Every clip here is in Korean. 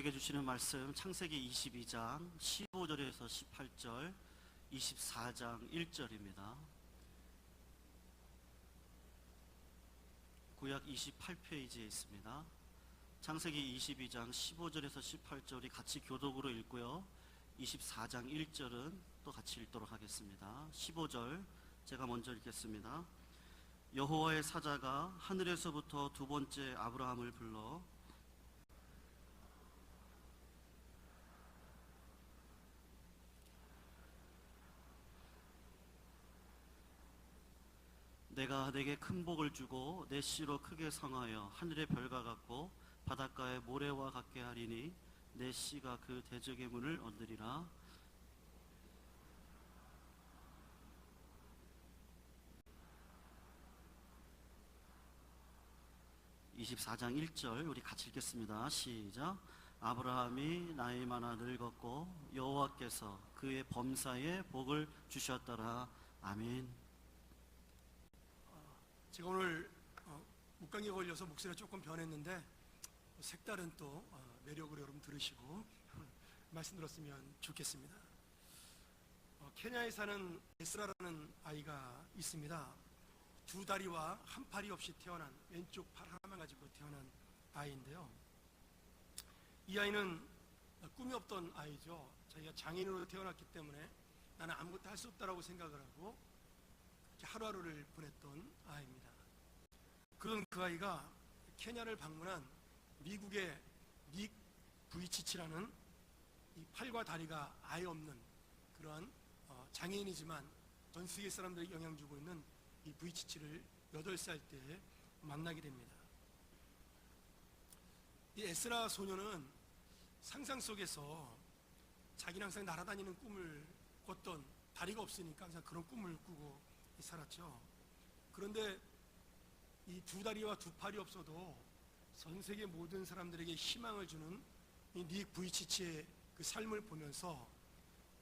우리에게 주시는 말씀 창세기 22장 15절에서 18절, 24장 1절입니다. 구약 28페이지에 있습니다. 창세기 22장 15절에서 18절이 같이 교독으로 읽고요. 24장 1절은 또 같이 읽도록 하겠습니다. 15절 제가 먼저 읽겠습니다. 여호와의 사자가 하늘에서부터 두 번째 아브라함을 불러 내가 내게 큰 복을 주고 내 씨로 크게 성하여 하늘의 별과 같고 바닷가의 모래와 같게 하리니 내 씨가 그 대적의 문을 얻으리라. 24장 1절 우리 같이 읽겠습니다. 시작. 아브라함이 나이 많아 늙었고 여호와께서 그의 범사에 복을 주셨더라. 아멘. 제가 오늘 목감기에 걸려서 목소리가 조금 변했는데 색다른 또 매력으로 여러분 들으시고 말씀 들었으면 좋겠습니다. 케냐에 사는 에스라라는 아이가 있습니다. 두 다리와 한 팔이 없이 태어난, 왼쪽 팔 하나만 가지고 태어난 아이인데요, 이 아이는 꿈이 없던 아이죠. 자기가 장애인으로 태어났기 때문에 나는 아무것도 할 수 없다라고 생각을 하고 하루하루를 보냈던 아이입니다. 그런 그 아이가 케냐를 방문한 미국의 닉 부이치치라는 이 팔과 다리가 아예 없는 그러한 장애인이지만 전 세계 사람들에게 영향 주고 있는 이 부이치치를 8살 때 만나게 됩니다. 이 에스라 소녀는 상상 속에서 자기는 항상 날아다니는 꿈을 꿨던, 다리가 없으니까 항상 그런 꿈을 꾸고 살았죠. 그런데 이 두 다리와 두 팔이 없어도 전 세계 모든 사람들에게 희망을 주는 이 닉 부이치치의 그 삶을 보면서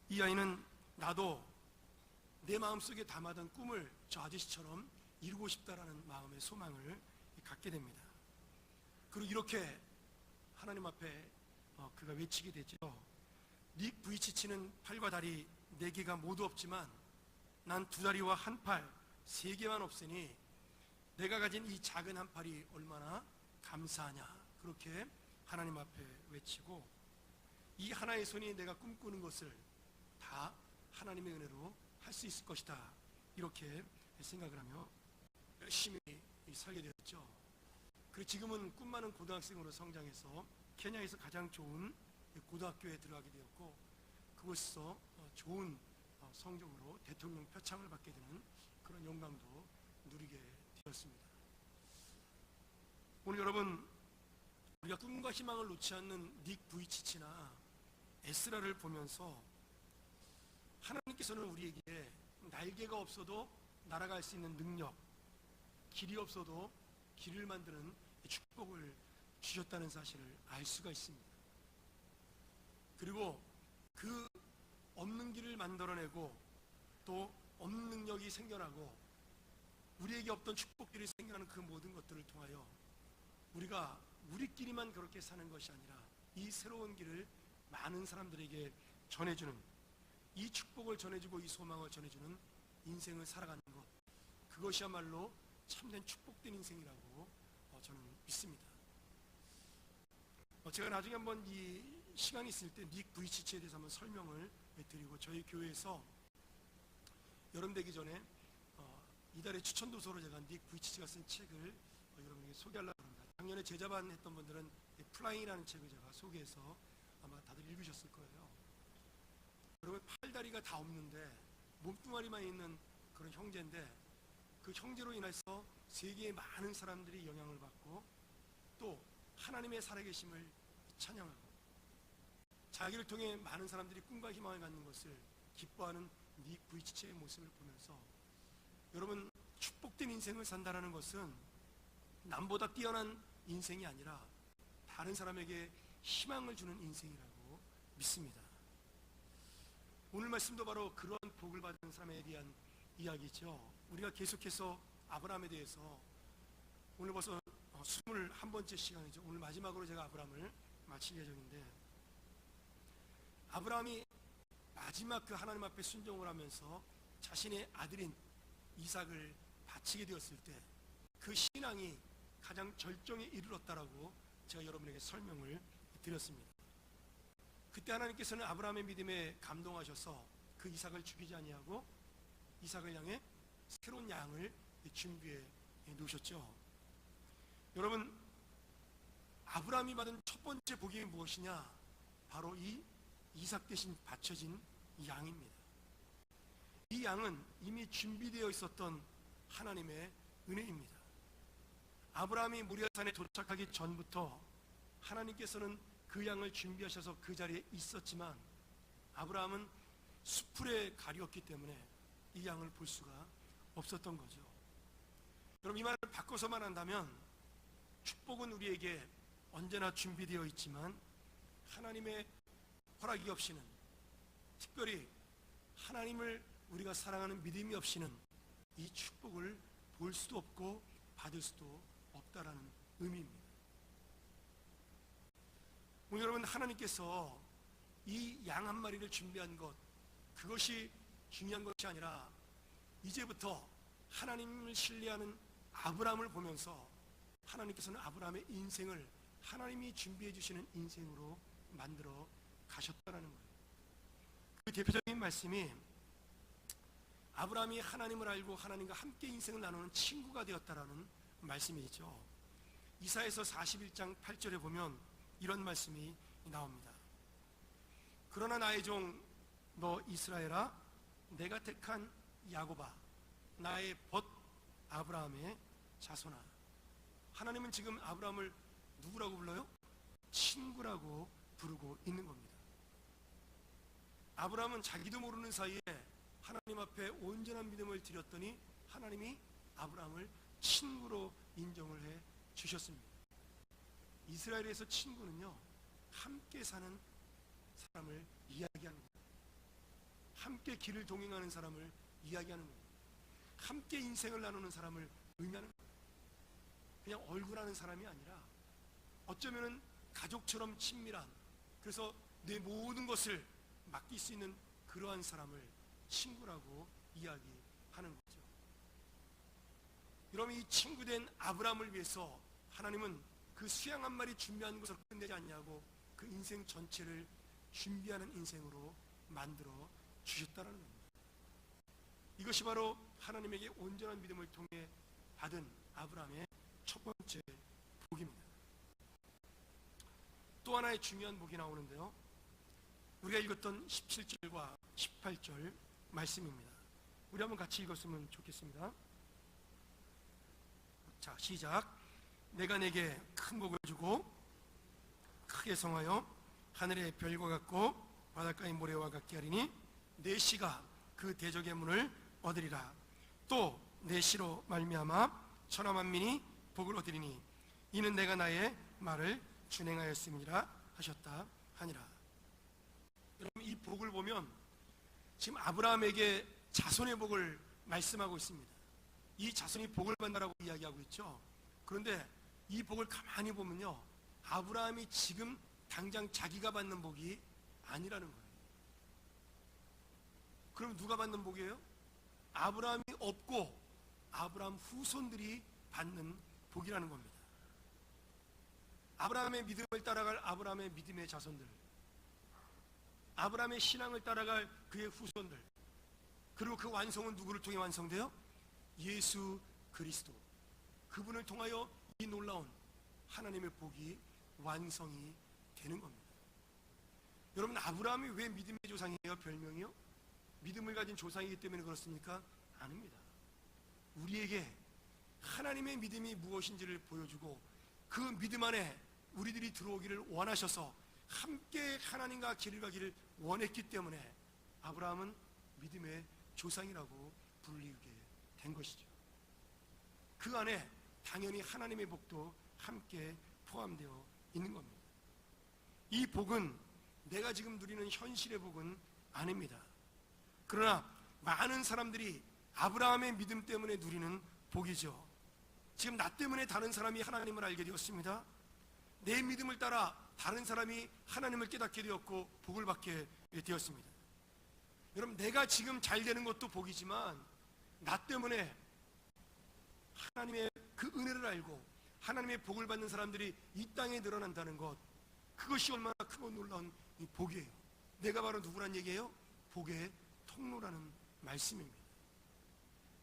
이 아이는 나도 내 마음속에 담아둔 꿈을 저 아저씨처럼 이루고 싶다라는 마음의 소망을 갖게 됩니다. 그리고 이렇게 하나님 앞에 그가 외치게 되죠. 닉 부이치치는 팔과 다리 4개가 모두 없지만 난 두 다리와 한 팔, 3개만 없으니 내가 가진 이 작은 한 팔이 얼마나 감사하냐, 그렇게 하나님 앞에 외치고, 이 하나의 손이 내가 꿈꾸는 것을 다 하나님의 은혜로 할 수 있을 것이다, 이렇게 생각을 하며 열심히 살게 되었죠. 그리고 지금은 꿈 많은 고등학생으로 성장해서 케냐에서 가장 좋은 고등학교에 들어가게 되었고, 그곳에서 좋은 성적으로 대통령 표창을 받게 되는 그런 영광도 누리게 되었습니다. 오늘 여러분, 우리가 꿈과 희망을 놓지 않는 닉 부이치치나 에스라를 보면서 하나님께서는 우리에게 날개가 없어도 날아갈 수 있는 능력, 길이 없어도 길을 만드는 축복을 주셨다는 사실을 알 수가 있습니다. 그리고 그 없는 길을 만들어내고 또 없는 능력이 생겨나고 우리에게 없던 축복들이 생겨나는 그 모든 것들을 통하여 우리가 우리끼리만 그렇게 사는 것이 아니라 이 새로운 길을 많은 사람들에게 전해주는, 이 축복을 전해주고 이 소망을 전해주는 인생을 살아가는 것, 그것이야말로 참된 축복된 인생이라고 저는 믿습니다. 제가 나중에 한번 이 시간이 있을 때 닉 부이치치에 대해서 한번 설명을 드리고, 저희 교회에서 여름 되기 전에 이달의 추천도서로 제가 닉 부이치치가 쓴 책을 여러분에게 소개하려고 합니다. 작년에 제자반 했던 분들은 플라잉이라는 책을 제가 소개해서 아마 다들 읽으셨을 거예요. 여러분, 팔다리가 다 없는데 몸뚱아리만 있는 그런 형제인데, 그 형제로 인해서 세계의 많은 사람들이 영향을 받고 또 하나님의 살아계심을 찬양하고 자기를 통해 많은 사람들이 꿈과 희망을 갖는 것을 기뻐하는 닉 부이치치의 모습을 보면서, 여러분, 축복된 인생을 산다는 것은 남보다 뛰어난 인생이 아니라 다른 사람에게 희망을 주는 인생이라고 믿습니다. 오늘 말씀도 바로 그런 복을 받은 사람에 대한 이야기죠. 우리가 계속해서 아브라함에 대해서 오늘 벌써 21번째 시간이죠. 오늘 마지막으로 제가 아브라함을 마칠 예정인데, 아브라함이 마지막 그 하나님 앞에 순종을 하면서 자신의 아들인 이삭을 바치게 되었을 때 그 신앙이 가장 절정에 이르렀다라고 제가 여러분에게 설명을 드렸습니다. 그때 하나님께서는 아브라함의 믿음에 감동하셔서 그 이삭을 죽이지 아니하고 이삭을 향해 새로운 양을 준비해 놓으셨죠. 여러분, 아브라함이 받은 첫 번째 복이 무엇이냐? 바로 이 이삭 대신 바쳐진 이 양입니다. 이 양은 이미 준비되어 있었던 하나님의 은혜입니다. 아브라함이 모리아산에 도착하기 전부터 하나님께서는 그 양을 준비하셔서 그 자리에 있었지만 아브라함은 수풀에 가리었기 때문에 이 양을 볼 수가 없었던 거죠. 여러분, 이 말을 바꿔서 말한다면 축복은 우리에게 언제나 준비되어 있지만 하나님의 허락이 없이는, 특별히 하나님을 우리가 사랑하는 믿음이 없이는 이 축복을 볼 수도 없고 받을 수도 없다라는 의미입니다. 오늘 여러분, 하나님께서 이 양 한 마리를 준비한 것, 그것이 중요한 것이 아니라 이제부터 하나님을 신뢰하는 아브라함을 보면서 하나님께서는 아브라함의 인생을 하나님이 준비해 주시는 인생으로 만들어 가셨다는 거예요. 그 대표적인 말씀이 아브라함이 하나님을 알고 하나님과 함께 인생을 나누는 친구가 되었다라는 말씀이죠. 이사야서 41장 8절에 보면 이런 말씀이 나옵니다. 그러나 나의 종 너 이스라엘아, 내가 택한 야곱아, 나의 벗 아브라함의 자손아. 하나님은 지금 아브라함을 누구라고 불러요? 친구라고 부르고 있는 겁니다. 아브라함은 자기도 모르는 사이에 하나님 앞에 온전한 믿음을 드렸더니 하나님이 아브라함을 친구로 인정을 해 주셨습니다. 이스라엘에서 친구는요, 함께 사는 사람을 이야기하는 거예요. 함께 길을 동행하는 사람을 이야기하는 거예요. 함께 인생을 나누는 사람을 의미하는 거예요. 그냥 얼굴 아는 사람이 아니라 어쩌면은 가족처럼 친밀한, 그래서 내 모든 것을 맡길 수 있는 그러한 사람을 친구라고 이야기하는 거죠. 여러분, 이 친구된 아브라함을 위해서 하나님은 그 수양 한 마리 준비한 것을 끝내지 않냐고 그 인생 전체를 준비하는 인생으로 만들어 주셨다는 겁니다. 이것이 바로 하나님에게 온전한 믿음을 통해 받은 아브라함의 첫 번째 복입니다. 또 하나의 중요한 복이 나오는데요, 우리가 읽었던 17절과 18절 말씀입니다. 우리 한번 같이 읽었으면 좋겠습니다. 자, 시작. 내가 내게 큰 복을 주고 크게 성하여 하늘의 별과 같고 바닷가의 모래와 같게 하리니 내 씨가 그 대적의 문을 얻으리라. 또 내 씨로 말미암아 천하 만민이 복을 얻으리니 이는 내가 나의 말을 준행하였음이라 하셨다 하니라. 여러분, 이 복을 보면 지금 아브라함에게 자손의 복을 말씀하고 있습니다. 이 자손이 복을 받는다라고 이야기하고 있죠. 그런데 이 복을 가만히 보면요, 아브라함이 지금 당장 자기가 받는 복이 아니라는 거예요. 그럼 누가 받는 복이에요? 아브라함이 없고 아브라함 후손들이 받는 복이라는 겁니다. 아브라함의 믿음을 따라갈 아브라함의 믿음의 자손들, 아브라함의 신앙을 따라갈 그의 후손들, 그리고 그 완성은 누구를 통해 완성돼요? 예수 그리스도. 그분을 통하여 이 놀라운 하나님의 복이 완성이 되는 겁니다. 여러분, 아브라함이 왜 믿음의 조상이에요? 별명이요? 믿음을 가진 조상이기 때문에 그렇습니까? 아닙니다. 우리에게 하나님의 믿음이 무엇인지를 보여주고 그 믿음 안에 우리들이 들어오기를 원하셔서 함께 하나님과 길을 가기를 원했기 때문에 아브라함은 믿음의 조상이라고 불리게 된 것이죠. 그 안에 당연히 하나님의 복도 함께 포함되어 있는 겁니다. 이 복은 내가 지금 누리는 현실의 복은 아닙니다. 그러나 많은 사람들이 아브라함의 믿음 때문에 누리는 복이죠. 지금 나 때문에 다른 사람이 하나님을 알게 되었습니다. 내 믿음을 따라 다른 사람이 하나님을 깨닫게 되었고 복을 받게 되었습니다. 여러분, 내가 지금 잘 되는 것도 복이지만 나 때문에 하나님의 그 은혜를 알고 하나님의 복을 받는 사람들이 이 땅에 늘어난다는 것, 그것이 얼마나 크고 놀라운 이 복이에요. 내가 바로 누구란 얘기예요? 복의 통로라는 말씀입니다.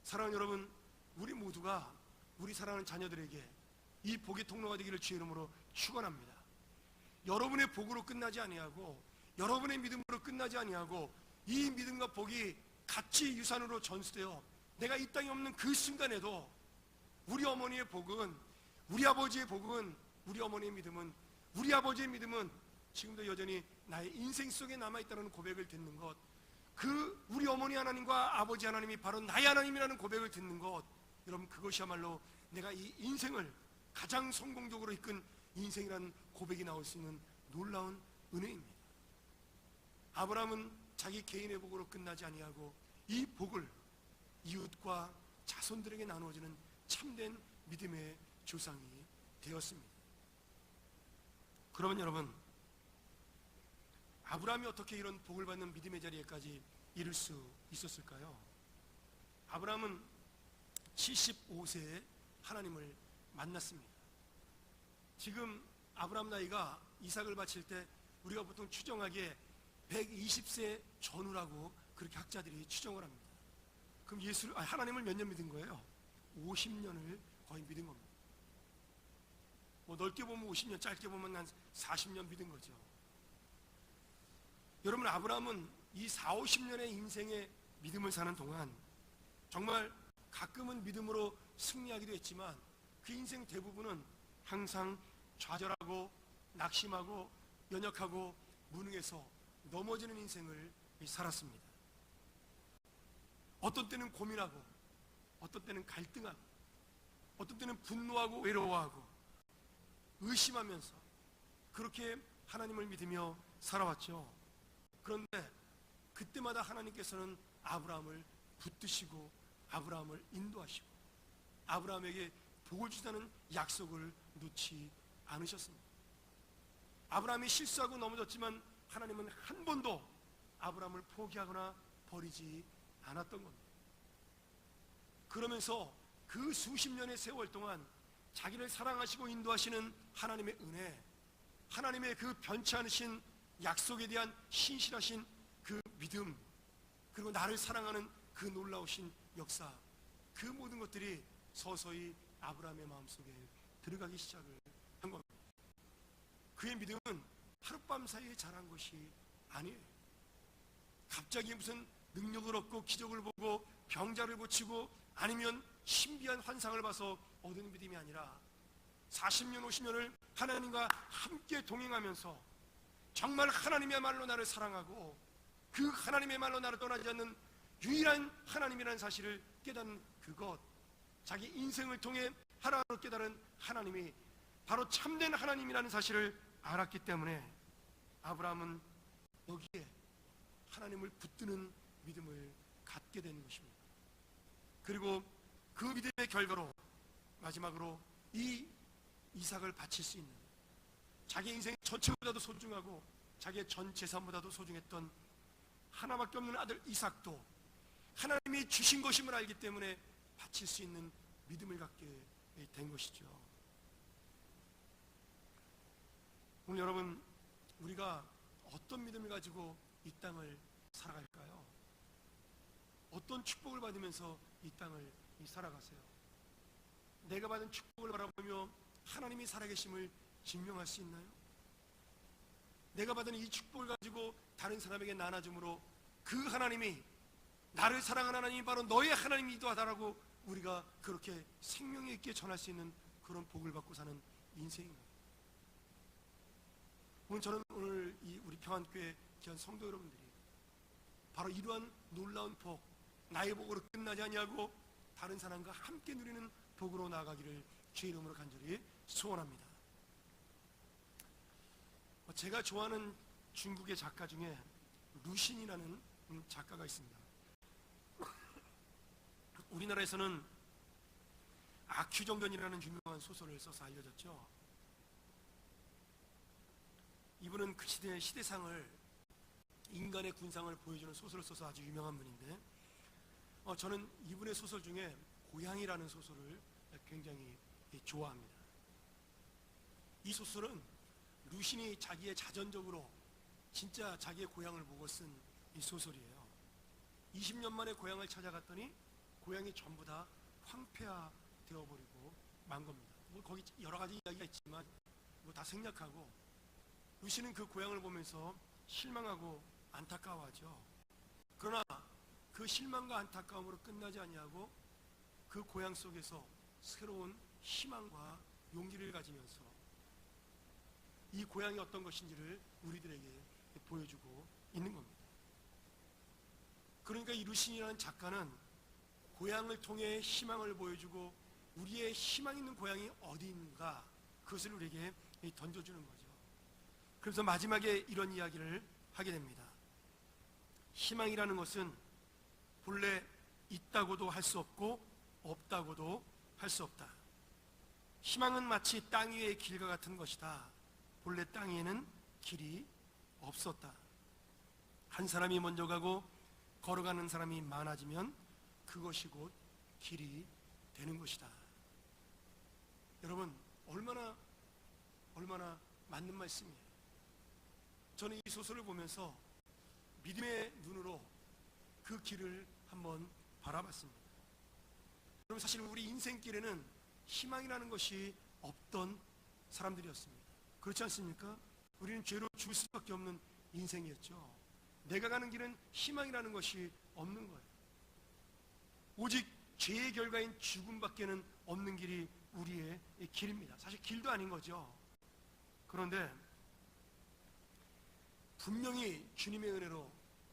사랑하는 여러분, 우리 모두가 우리 사랑하는 자녀들에게 이 복의 통로가 되기를 주의 이름으로 축원합니다. 여러분의 복으로 끝나지 아니하고 여러분의 믿음으로 끝나지 아니하고 이 믿음과 복이 같이 유산으로 전수되어 내가 이 땅에 없는 그 순간에도 우리 어머니의 복은, 우리 아버지의 복은, 우리 어머니의 믿음은, 우리 아버지의 믿음은 지금도 여전히 나의 인생 속에 남아있다는 고백을 듣는 것, 그 우리 어머니 하나님과 아버지 하나님이 바로 나의 하나님이라는 고백을 듣는 것, 여러분, 그것이야말로 내가 이 인생을 가장 성공적으로 이끈 인생이라는 고백이 나올 수 있는 놀라운 은혜입니다. 아브라함은 자기 개인의 복으로 끝나지 아니하고 이 복을 이웃과 자손들에게 나누어지는 참된 믿음의 조상이 되었습니다. 그러면 여러분, 아브라함이 어떻게 이런 복을 받는 믿음의 자리에까지 이를 수 있었을까요? 아브라함은 75세에 하나님을 만났습니다. 지금 아브라함 나이가 이삭을 바칠 때 우리가 보통 추정하기에 120세 전후라고 그렇게 학자들이 추정을 합니다. 그럼 하나님을 몇 년 믿은 거예요? 50년을 거의 믿은 겁니다. 뭐 넓게 보면 50년, 짧게 보면 한 40년 믿은 거죠. 여러분, 아브라함은 이 40-50년의 인생의 믿음을 사는 동안 정말 가끔은 믿음으로 승리하기도 했지만 그 인생 대부분은 항상 좌절하고 낙심하고 연약하고 무능해서 넘어지는 인생을 살았습니다. 어떤 때는 고민하고, 어떤 때는 갈등하고, 어떤 때는 분노하고 외로워하고 의심하면서 그렇게 하나님을 믿으며 살아왔죠. 그런데 그때마다 하나님께서는 아브라함을 붙드시고 아브라함을 인도하시고 아브라함에게 복을 주자는 약속을 놓지 않으셨습니다. 아브라함이 실수하고 넘어졌지만 하나님은 한 번도 아브라함을 포기하거나 버리지 않았던 겁니다. 그러면서 그 수십 년의 세월 동안 자기를 사랑하시고 인도하시는 하나님의 은혜, 하나님의 그 변치 않으신 약속에 대한 신실하신 그 믿음, 그리고 나를 사랑하는 그 놀라우신 역사, 그 모든 것들이 서서히 아브라함의 마음속에 들어가기 시작을 한 겁니다. 그의 믿음은 하룻밤 사이에 자란 것이 아니에요. 갑자기 무슨 능력을 얻고 기적을 보고 병자를 고치고 아니면 신비한 환상을 봐서 얻은 믿음이 아니라 40년, 50년을 하나님과 함께 동행하면서 정말 하나님의 말로 나를 사랑하고 그 하나님의 말로 나를 떠나지 않는 유일한 하나님이라는 사실을 깨닫는 그것, 자기 인생을 통해 하나로 깨달은 하나님이 바로 참된 하나님이라는 사실을 알았기 때문에 아브라함은 여기에 하나님을 붙드는 믿음을 갖게 되는 것입니다. 그리고 그 믿음의 결과로 마지막으로 이 이삭을 바칠 수 있는, 자기 인생 전체보다도 소중하고 자기의 전 재산보다도 소중했던 하나밖에 없는 아들 이삭도 하나님이 주신 것임을 알기 때문에 바칠 수 있는 믿음을 갖게 된 것이죠. 오늘 여러분, 우리가 어떤 믿음을 가지고 이 땅을 살아갈까요? 어떤 축복을 받으면서 이 땅을 살아가세요? 내가 받은 축복을 바라보며 하나님이 살아계심을 증명할 수 있나요? 내가 받은 이 축복을 가지고 다른 사람에게 나눠줌으로 그 하나님이, 나를 사랑하는 하나님이 바로 너의 하나님이기도 하다라고 우리가 그렇게 생명이 있게 전할 수 있는 그런 복을 받고 사는 인생입니다. 저는 오늘 이 우리 평안교회 귀한 성도 여러분들이 바로 이러한 놀라운 복, 나의 복으로 끝나지 아니하고 다른 사람과 함께 누리는 복으로 나아가기를 주의 이름으로 간절히 소원합니다. 제가 좋아하는 중국의 작가 중에 루신이라는 작가가 있습니다. 우리나라에서는 아큐정전이라는 유명한 소설을 써서 알려졌죠. 이분은 그 시대의 시대상을, 인간의 군상을 보여주는 소설을 써서 아주 유명한 분인데, 저는 이분의 소설 중에 고향이라는 소설을 굉장히 좋아합니다. 이 소설은 루신이 자기의 자전적으로 진짜 자기의 고향을 보고 쓴 이 소설이에요. 20년 만에 고향을 찾아갔더니 고향이 전부 다 황폐화되어 버리고 만 겁니다. 뭐 거기 여러 가지 이야기가 있지만 뭐 다 생략하고, 루시는 그 고향을 보면서 실망하고 안타까워하죠. 그러나 그 실망과 안타까움으로 끝나지 아니하고 그 고향 속에서 새로운 희망과 용기를 가지면서 이 고향이 어떤 것인지를 우리들에게 보여주고 있는 겁니다. 그러니까 이 루신이라는 작가는 고향을 통해 희망을 보여주고 우리의 희망 있는 고향이 어디인가, 그것을 우리에게 던져주는 거죠. 그래서 마지막에 이런 이야기를 하게 됩니다. 희망이라는 것은 본래 있다고도 할 수 없고 없다고도 할 수 없다. 희망은 마치 땅 위의 길과 같은 것이다. 본래 땅 위에는 길이 없었다. 한 사람이 먼저 가고 걸어가는 사람이 많아지면 그것이 곧 길이 되는 것이다. 여러분, 얼마나 맞는 말씀이에요. 저는 이 소설을 보면서 믿음의 눈으로 그 길을 한번 바라봤습니다. 여러분, 사실 우리 인생길에는 희망이라는 것이 없던 사람들이었습니다. 그렇지 않습니까? 우리는 죄로 죽을 수밖에 없는 인생이었죠. 내가 가는 길은 희망이라는 것이 없는 거예요. 오직 죄의 결과인 죽음밖에는 없는 길이 우리의 길입니다. 사실 길도 아닌 거죠. 그런데 분명히 주님의 은혜로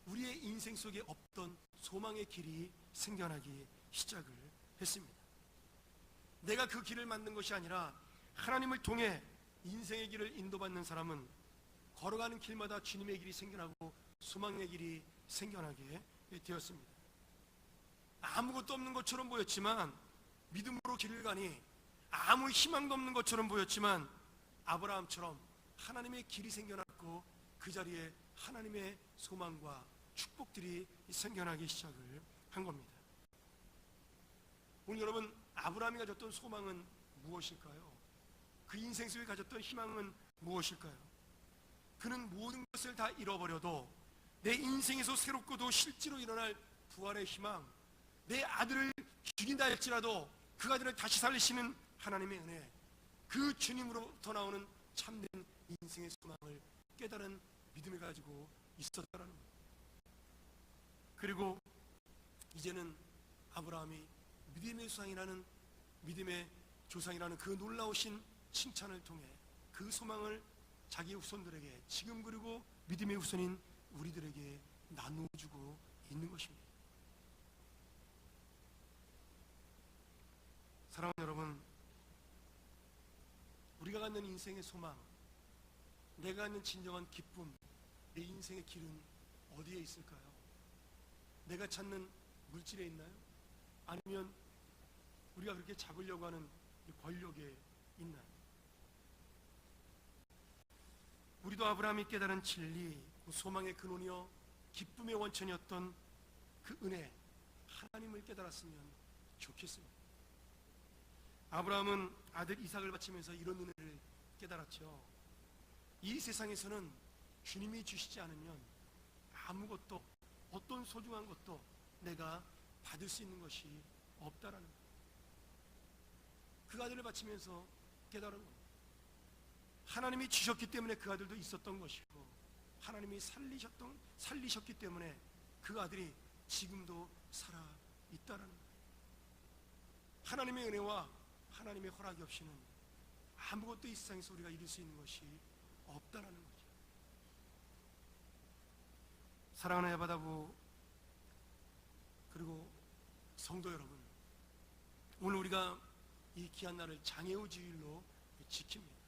우리의 인생 속에 없던 소망의 길이 생겨나기 시작을 했습니다. 내가 그 길을 만든 것이 아니라 하나님을 통해 인생의 길을 인도받는 사람은 걸어가는 길마다 주님의 길이 생겨나고 소망의 길이 생겨나게 되었습니다. 아무것도 없는 것처럼 보였지만 믿음으로 길을 가니 아무 희망도 없는 것처럼 보였지만 아브라함처럼 하나님의 길이 생겨났고 그 자리에 하나님의 소망과 축복들이 생겨나기 시작을 한 겁니다. 오늘 여러분, 아브라함이 가졌던 소망은 무엇일까요? 그 인생 속에 가졌던 희망은 무엇일까요? 그는 모든 것을 다 잃어버려도 내 인생에서 새롭고도 실제로 일어날 부활의 희망, 내 아들을 죽인다 할지라도 그 아들을 다시 살리시는 하나님의 은혜, 그 주님으로부터 나오는 참된 인생의 소망을 깨달은 믿음을 가지고 있었다는 겁니다. 그리고 이제는 아브라함이 믿음의 조상이라는, 믿음의 조상이라는 그 놀라우신 칭찬을 통해 그 소망을 자기의 후손들에게, 지금 그리고 믿음의 후손인 우리들에게 나누어주고 있는 것입니다. 사랑하는 여러분, 우리가 갖는 인생의 소망, 내가 갖는 진정한 기쁨, 내 인생의 길은 어디에 있을까요? 내가 찾는 물질에 있나요? 아니면 우리가 그렇게 잡으려고 하는 권력에 있나요? 우리도 아브라함이 깨달은 진리, 그 소망의 근원이요 기쁨의 원천이었던 그 은혜, 하나님을 깨달았으면 좋겠습니다. 아브라함은 아들 이삭을 바치면서 이런 은혜를 깨달았죠. 이 세상에서는 주님이 주시지 않으면 아무것도, 어떤 소중한 것도 내가 받을 수 있는 것이 없다라는 것. 그 아들을 바치면서 깨달은 겁니다. 하나님이 주셨기 때문에 그 아들도 있었던 것이고, 하나님이 살리셨기 때문에 그 아들이 지금도 살아 있다라는 거예요. 하나님의 은혜와 하나님의 허락이 없이는 아무것도 이 세상에서 우리가 이룰 수 있는 것이 없다라는 거죠. 사랑하는 야바다부, 그리고 성도 여러분, 오늘 우리가 이 귀한 날을 장애우 주일로 지킵니다.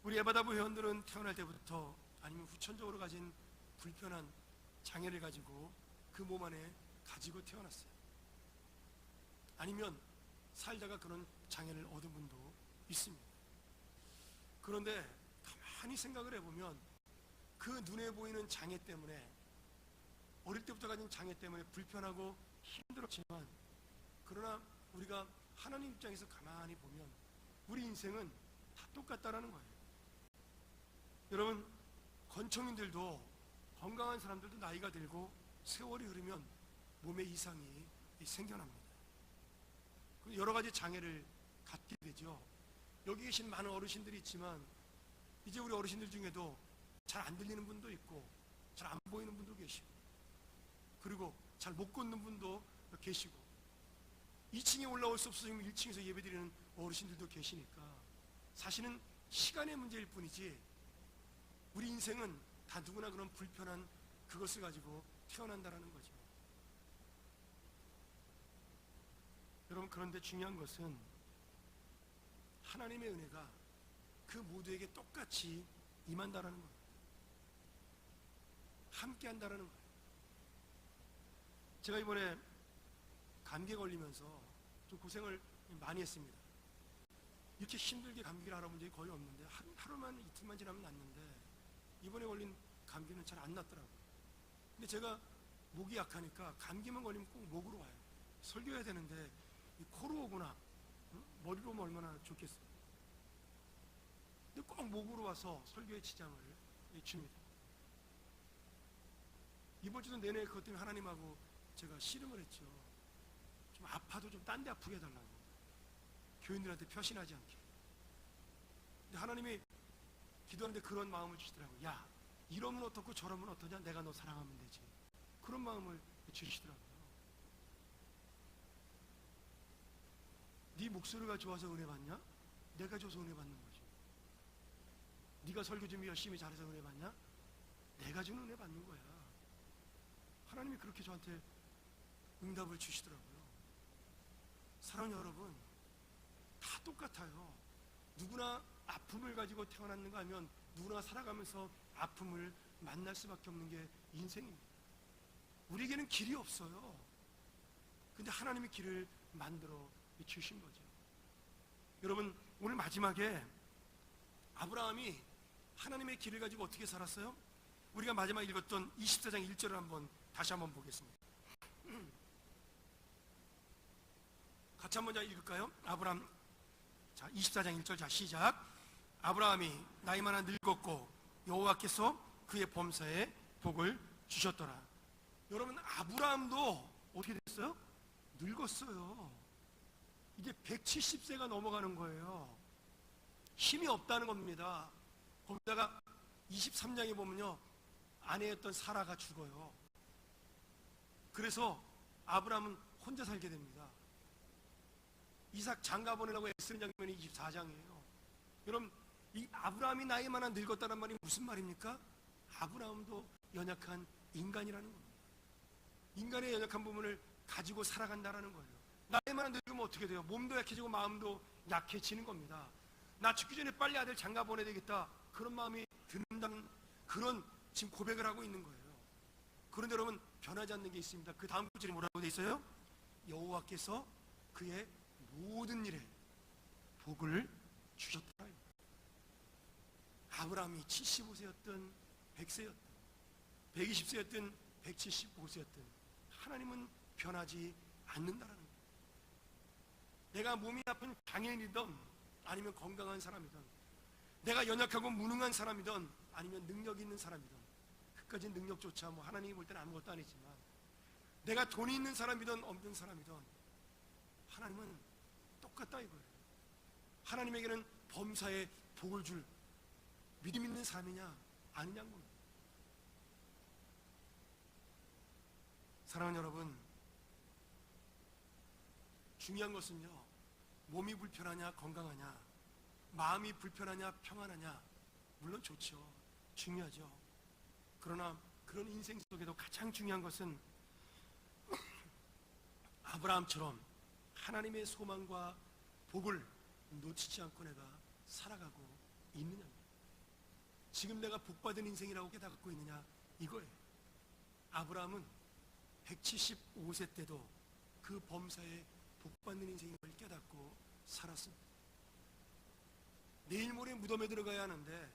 우리 에바다부 회원들은 태어날 때부터 아니면 후천적으로 가진 불편한 장애를 가지고 그 몸 안에 가지고 태어났어요. 아니면 살다가 그런 장애를 얻은 분도 있습니다. 그런데 가만히 생각을 해보면 그 눈에 보이는 장애 때문에, 어릴 때부터 가진 장애 때문에 불편하고 힘들었지만, 그러나 우리가 하나님 입장에서 가만히 보면 우리 인생은 다 똑같다라는 거예요. 여러분, 건청인들도, 건강한 사람들도 나이가 들고 세월이 흐르면 몸에 이상이 생겨납니다. 여러 가지 장애를 갖게 되죠. 여기 계신 많은 어르신들이 있지만, 이제 우리 어르신들 중에도 잘 안 들리는 분도 있고 잘 안 보이는 분도 계시고, 그리고 잘 못 걷는 분도 계시고, 2층에 올라올 수 없어서 1층에서 예배드리는 어르신들도 계시니까, 사실은 시간의 문제일 뿐이지 우리 인생은 다 누구나 그런 불편한 그것을 가지고 태어난다라는 거죠. 여러분, 그런데 중요한 것은 하나님의 은혜가 그 모두에게 똑같이 임한다라는 거예요. 함께 한다라는 거예요. 제가 이번에 감기에 걸리면서 좀 고생을 많이 했습니다. 이렇게 힘들게 감기를 알아본 적이 거의 없는데, 하루만 이틀만 지나면 낫는데, 이번에 걸린 감기는 잘 안 낫더라고요. 근데 제가 목이 약하니까 감기만 걸리면 꼭 목으로 와요. 설교해야 되는데 이 코로 오거나 머리로 오면 얼마나 좋겠어요. 근데 꼭 목으로 와서 설교에 지장을 줍니다. 이번 주도 내내 그것 때문에 하나님하고 제가 씨름을 했죠. 좀 아파도 좀 딴 데 아프게 해달라고, 교인들한테 표신하지 않게. 근데 하나님이 기도하는데 그런 마음을 주시더라고요. 야, 이러면 어떻고 저러면 어떠냐, 내가 너 사랑하면 되지. 그런 마음을 주시더라고요. 네 목소리가 좋아서 은혜 받냐? 내가 줘서 은혜 받는 거지. 네가 설교 준비 열심히 잘해서 은혜 받냐? 내가 주는 은혜 받는 거야. 하나님이 그렇게 저한테 응답을 주시더라고요. 사랑하는 여러분, 다 똑같아요. 누구나 아픔을 가지고 태어났는가 하면 누구나 살아가면서 아픔을 만날 수밖에 없는 게 인생입니다. 우리에게는 길이 없어요. 근데 하나님이 길을 만들어 주신 거죠. 여러분, 오늘 마지막에 아브라함이 하나님의 길을 가지고 어떻게 살았어요? 우리가 마지막에 읽었던 24장 1절을 다시 한번 보겠습니다. 같이 한번 읽을까요? 아브라함, 자, 24장 1절, 자, 시작. 아브라함이 나이 많아 늙었고 여호와께서 그의 범사에 복을 주셨더라. 여러분, 아브라함도 어떻게 됐어요? 늙었어요. 이제 170세가 넘어가는 거예요. 힘이 없다는 겁니다. 거기다가 23장에 보면요, 아내였던 사라가 죽어요. 그래서 아브라함은 혼자 살게 됩니다. 이삭 장가 보내라고 애쓰는 장면이 24장이에요. 여러분, 이 아브라함이 나이 많아 늙었다는 말이 무슨 말입니까? 아브라함도 연약한 인간이라는 겁니다. 인간의 연약한 부분을 가지고 살아간다라는 거예요. 나이 많아 늙으면 어떻게 돼요? 몸도 약해지고 마음도 약해지는 겁니다. 나 죽기 전에 빨리 아들 장가 보내야 되겠다, 그런 마음이 드는다는 그런 지금 고백을 하고 있는 거예요. 그런데 여러분, 변하지 않는 게 있습니다. 그 다음 구절이 뭐라고 돼 있어요? 여호와께서 그의 모든 일에 복을 주셨다. 아브라함이 75세였든 100세였든 120세였든 175세였든 하나님은 변하지 않는다라는 거예요. 내가 몸이 아픈 장애인이든 아니면 건강한 사람이든, 내가 연약하고 무능한 사람이든 아니면 능력 있는 사람이든, 그까지 능력조차 뭐 하나님이 볼 때는 아무것도 아니지만, 내가 돈이 있는 사람이든 없는 사람이든 하나님은 똑같다 이거예요. 하나님에게는 범사에 복을 줄 믿음 있는 사람이냐 아니냐는 겁니다. 사랑하는 여러분, 중요한 것은요, 몸이 불편하냐 건강하냐, 마음이 불편하냐 평안하냐, 물론 좋죠, 중요하죠. 그러나 그런 인생 속에도 가장 중요한 것은 아브라함처럼 하나님의 소망과 복을 놓치지 않고 내가 살아가고 있느냐입니다. 지금 내가 복받은 인생이라고 깨닫고 있느냐, 이거예요. 아브라함은 175세 때도 그 범사에 복받는 인생을 깨닫고 살았습니다. 내일 모레 무덤에 들어가야 하는데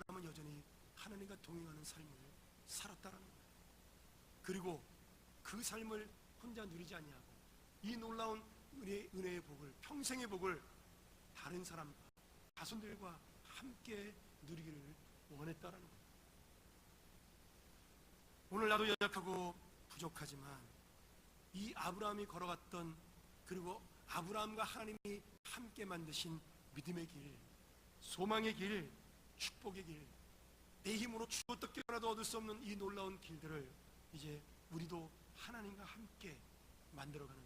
아브라함은 여전히 하나님과 동행하는 삶을 살았다라는 거예요. 그리고 그 삶을 혼자 누리지 아니하고 이 놀라운 은혜의 복을, 평생의 복을 다른 사람과 자손들과 함께 누리기를 원했다라는 거예요. 오늘 나도 연약하고 부족하지만 이 아브라함이 걸어갔던, 그리고 아브라함과 하나님이 함께 만드신 믿음의 길, 소망의 길, 축복의 길, 내 힘으로 어떻게 하나도 얻을 수 없는 이 놀라운 길들을 이제 우리도 하나님과 함께 만들어가는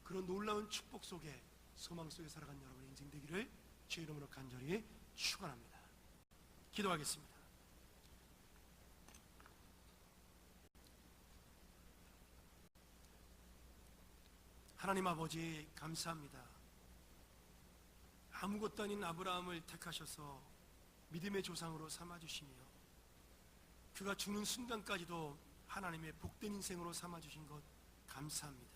그런 놀라운 축복 속에, 소망 속에 살아가는 여러분의 인생 되기를 주의 이름으로 간절히 축원합니다. 기도하겠습니다. 하나님 아버지, 감사합니다. 아무것도 아닌 아브라함을 택하셔서 믿음의 조상으로 삼아주시며 그가 죽는 순간까지도 하나님의 복된 인생으로 삼아주신 것 감사합니다.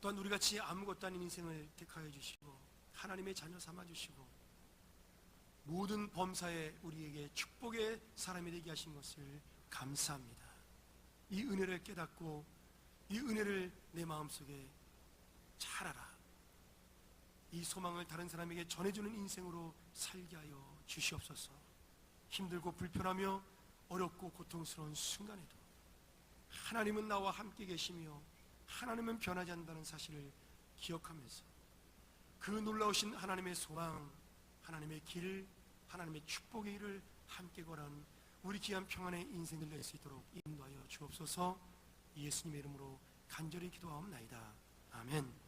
또한 우리같이 아무것도 아닌 인생을 택하여 주시고 하나님의 자녀 삼아주시고 모든 범사에 우리에게 축복의 사람이 되게 하신 것을 감사합니다. 이 은혜를 깨닫고 이 은혜를 내 마음속에 잘 알아 이 소망을 다른 사람에게 전해주는 인생으로 살게 하여 주시옵소서. 힘들고 불편하며 어렵고 고통스러운 순간에도 하나님은 나와 함께 계시며 하나님은 변하지 않는다는 사실을 기억하면서 그 놀라우신 하나님의 소망, 하나님의 길, 하나님의 축복의 길을 함께 걸어가는 우리 귀한 평안의 인생을 낼 수 있도록 인도하여 주옵소서. 예수님의 이름으로 간절히 기도하옵나이다. 아멘.